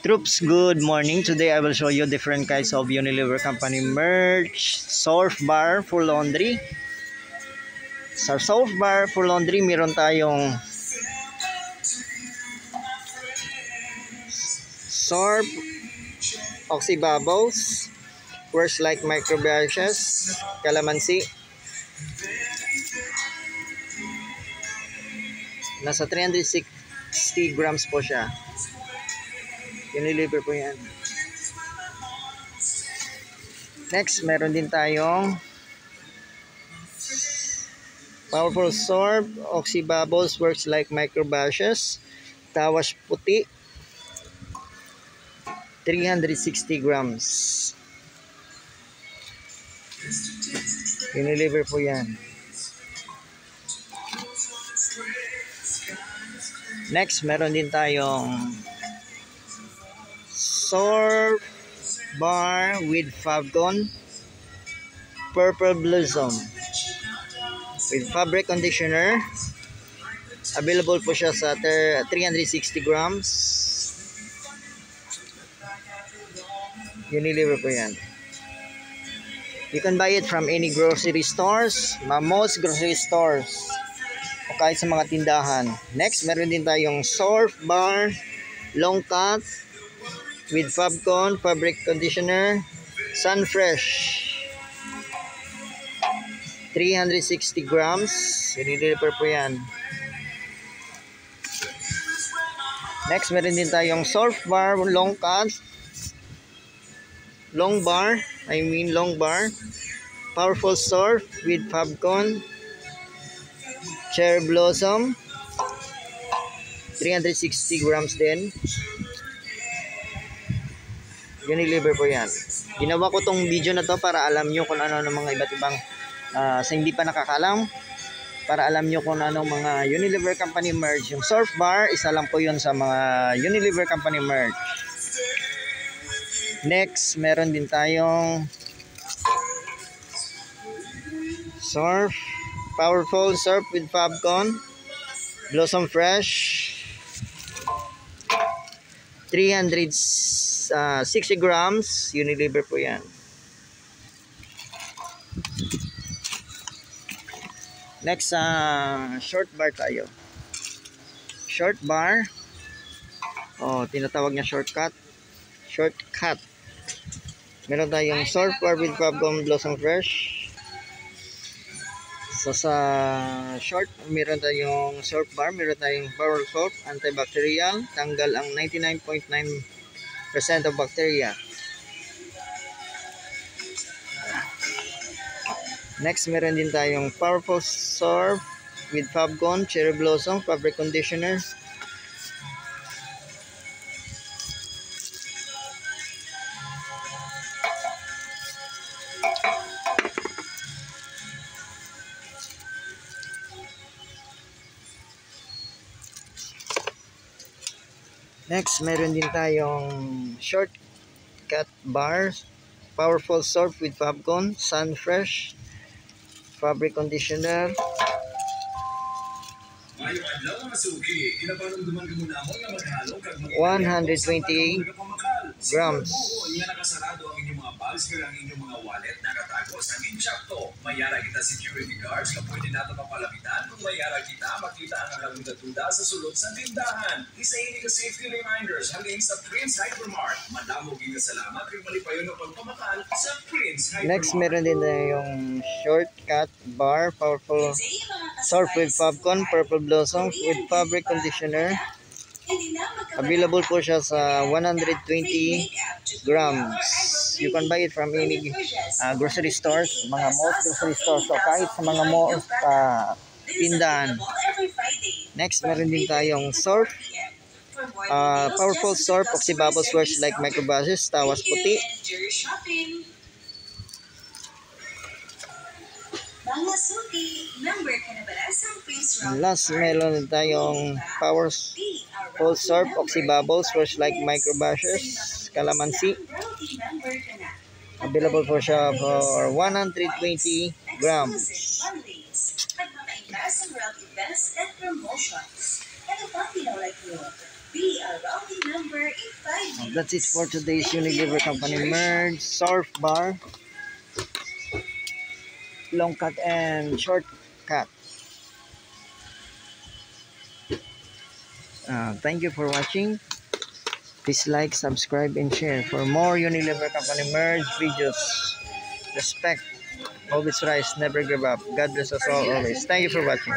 Troops, good morning. Today I will show you different kinds of Unilever Company merch. Surf bar for laundry. Sa surf bar for laundry, meron tayong surf oxy bubbles, works like microbrushes, calamansi. Nasa 360 grams po siya. Unilever po yan. Next, meron din tayong powerful surf oxy bubbles, works like microbrushes, tawash puti, 360 grams. Unilever po yan. Next, meron din tayong surf bar with Favcon Purple Blossom with fabric conditioner. Available po siya sa 360 grams. Unilever po yan. You can buy it from any grocery stores, most grocery stores, o kahit sa mga tindahan. Next, meron din tayong surf bar long cut with Favcon fabric conditioner, Sunfresh, 360 grams. Unilever po yan. Next, meron din tayong surf bar long cut, long bar, powerful surf with Favcon Cherry Blossom, 360 grams din. Unilever po yan. Ginawa ko tong video na to para alam nyo kung ano ng mga iba't ibang sa hindi pa nakakalam, para alam nyo kung ano mga Unilever Company merch. Yung surf bar, isa lang po yun sa mga Unilever Company merch. Next, meron din tayong surf powerful surf with Favcon Blossom Fresh, 360 grams. Unilever po yan. Next, short bar tayo. Short bar, tinatawag niya shortcut. Meron tayong surf bar with Favcon Blossom Fresh. So sa short, meron tayong surf bar, meron tayong power soap, antibacterial, tanggal ang 99.9% of bacteria. Next, meron din tayong powerful surf with Favcon Cherry Blossom fabric conditioner. Next, meron din tayong shortcut bars, powerful surf with Favcon Sunfresh fabric conditioner. 120 grams. Mayara kita security guards na pwede nato mapalapitan kung mayara kita makita ang nagduda sa sulod sa tindahan. Isa ini ka safety reminders hanggang sa Prince Hypermart. Madamo gina salamat kay malipayon ng pagpamakal sa Prince Hypermart. Next, meron din na yung shortcut bar powerful surf with Favcon Purple Blossom with fabric conditioner. Available po siya sa 120 grams. You can buy it from any grocery stores, mga most grocery stores, o kahit sa mga most tindahan. Next, meron din tayong surf powerful surf oxy bubbles, works like microbrushes, tawas puti. Last, meron tayong powerful surf oxy bubbles, works like microbrushes, calamansi. Available po siya for 120 grams. That's it for today's Unilever Company merge, surf bar, long cut and short cut. Thank you for watching. Please like, subscribe, and share for more Unilever Company merge videos. Respect, always rise, never give up. God bless us all always. Thank you for watching.